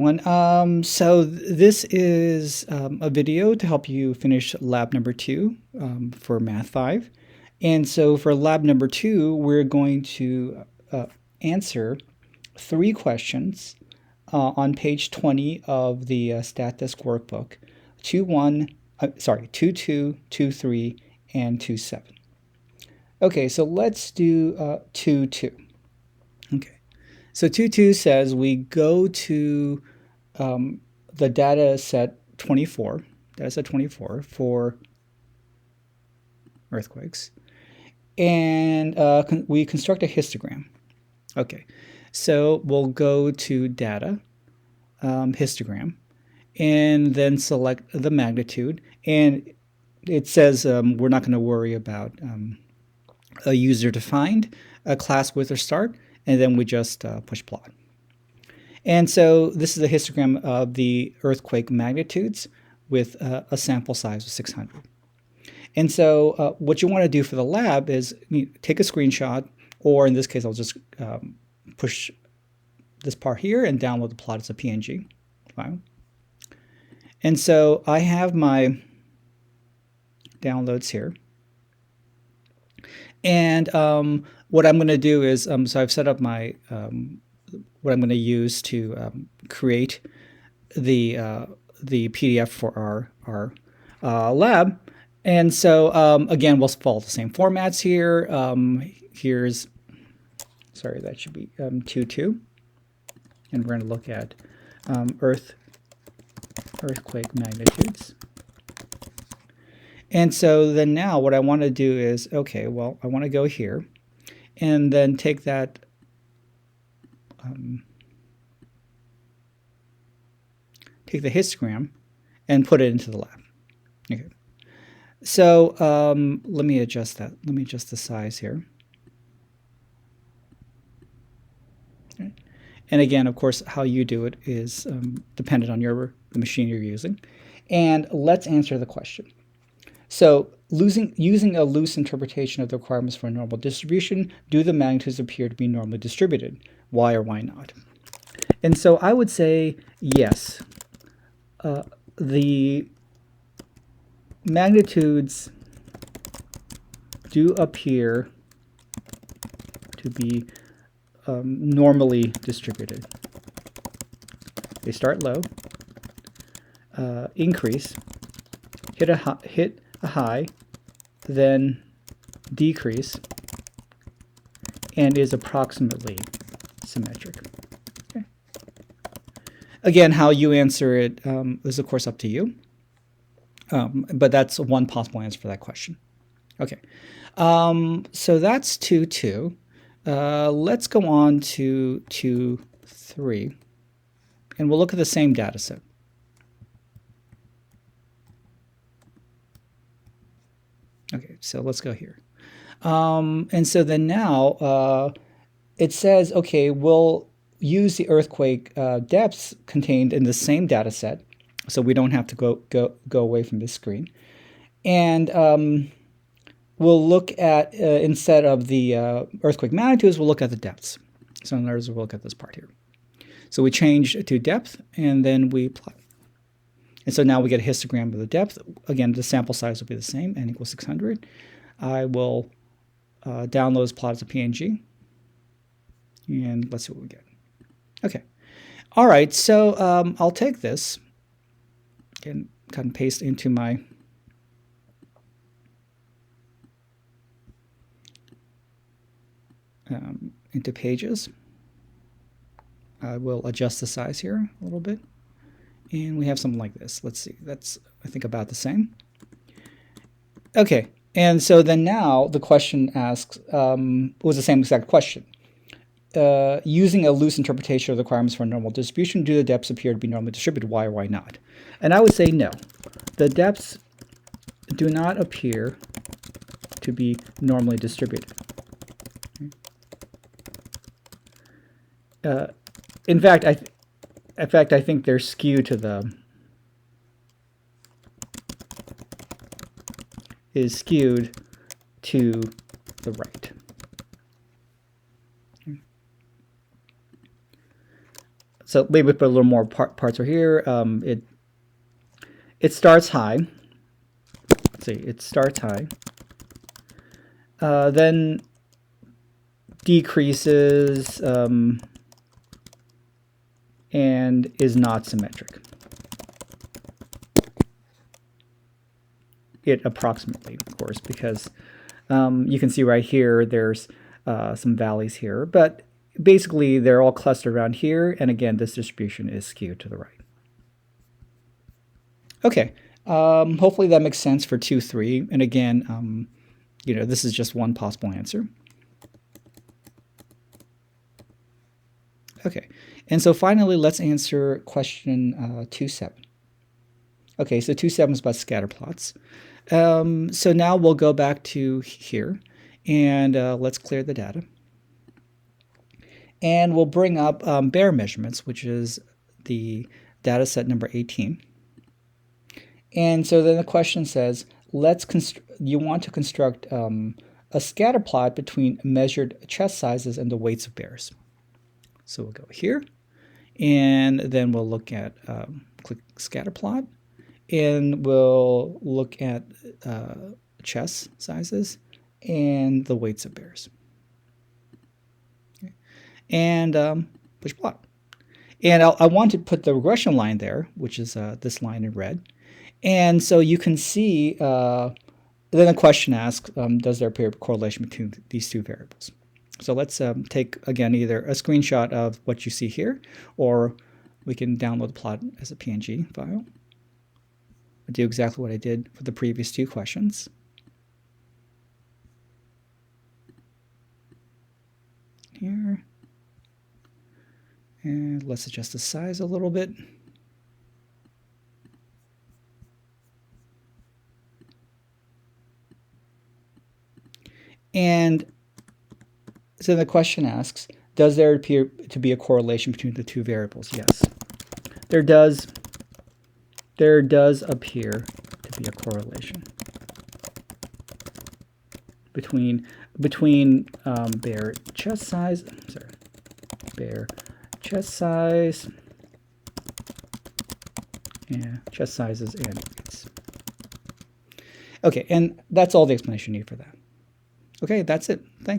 This is a video to help you finish lab number 2 for Math 5. And so for lab number 2, we're going to answer 3 questions on page 20 of the StatDesk workbook, 2.2, 2.3, and 2.7. Okay, so let's do 2.2. Okay, so 2.2 says we go to the data set 24 for earthquakes, and we construct a histogram. Okay, so we'll go to data, histogram, and then select the magnitude. And it says we're not going to worry about a user defined, a class width or start, and then we just push plot. And so this is a histogram of the earthquake magnitudes with a sample size of 600. And so what you want to do for the lab is take a screenshot, or in this case, I'll just push this part here and download the plot as a PNG file. And so I have my downloads here. And what I'm going to do is, so I've set up my what I'm going to use to create the PDF for our lab. And so again, we'll follow the same formats here. Here's, sorry, that should be 2.2, and we're going to look at earthquake magnitudes. And so then now what I want to do is, okay, well, I want to go here and then take that take the histogram and put it into the lab. Okay. So let me adjust that. Let me adjust the size here. Okay. And again, of course, how you do it is dependent on the machine you're using. And let's answer the question. So using a loose interpretation of the requirements for a normal distribution, do the magnitudes appear to be normally distributed? Why or why not? And so I would say yes. The magnitudes do appear to be normally distributed. They start low, increase, hit a high, then decrease, and is approximately symmetric. Okay. Again, how you answer it is of course up to you, but that's one possible answer for that question. Okay, so that's 2.2. Let's go on to 2.3, and we'll look at the same data set. Okay, so let's go here. And so then now it says, okay, we'll use the earthquake depths contained in the same data set, so we don't have to go away from this screen. And we'll look at, instead of the earthquake magnitudes, we'll look at the depths. So in other words, we'll look at this part here. So we change to depth, and then we plot. And so now we get a histogram of the depth. Again, the sample size will be the same, n equals 600. I will download this plot as a PNG, and let's see what we get. Okay. All right, so I'll take this and cut and paste into my into Pages. I will adjust the size here a little bit. And we have something like this. Let's see. That's, I think, about the same. Okay. And so then now the question asks, was the same exact question. Using a loose interpretation of the requirements for a normal distribution, do the depths appear to be normally distributed? Why or why not? And I would say no. The depths do not appear to be normally distributed. In fact, I think they're skewed to the right. So maybe put a little more parts right here. It starts high. Let's see, it starts high. Then decreases and is not symmetric. It approximately, of course, because you can see right here there's some valleys here, but basically they're all clustered around here, and again this distribution is skewed to the right. Okay, hopefully that makes sense for 2, 3, and again, you know, this is just one possible answer. Okay, and so finally let's answer question 2.7. Okay, so 2.7 is about scatter plots. So now we'll go back to here, and let's clear the data. And we'll bring up Bayer measurements, which is the data set number 18. And so then the question says, you want to construct a scatter plot between measured chest sizes and the weights of bears. So we'll go here, and then we'll look at click scatter plot, and we'll look at chest sizes and the weights of bears. Okay. And push plot. And I want to put the regression line there, which is this line in red. And so you can see, then the question asks, does there appear a correlation between these two variables? So let's take, again, either a screenshot of what you see here, or we can download the plot as a PNG file. I'll do exactly what I did for the previous 2 questions. Here. And let's adjust the size a little bit. And so the question asks, does there appear to be a correlation between the 2 variables? Yes, there does. There does appear to be a correlation between bear chest size. Sorry, bear chest size. Yeah, chest sizes and weights. Okay, and that's all the explanation you need for that. Okay, that's it. Thanks.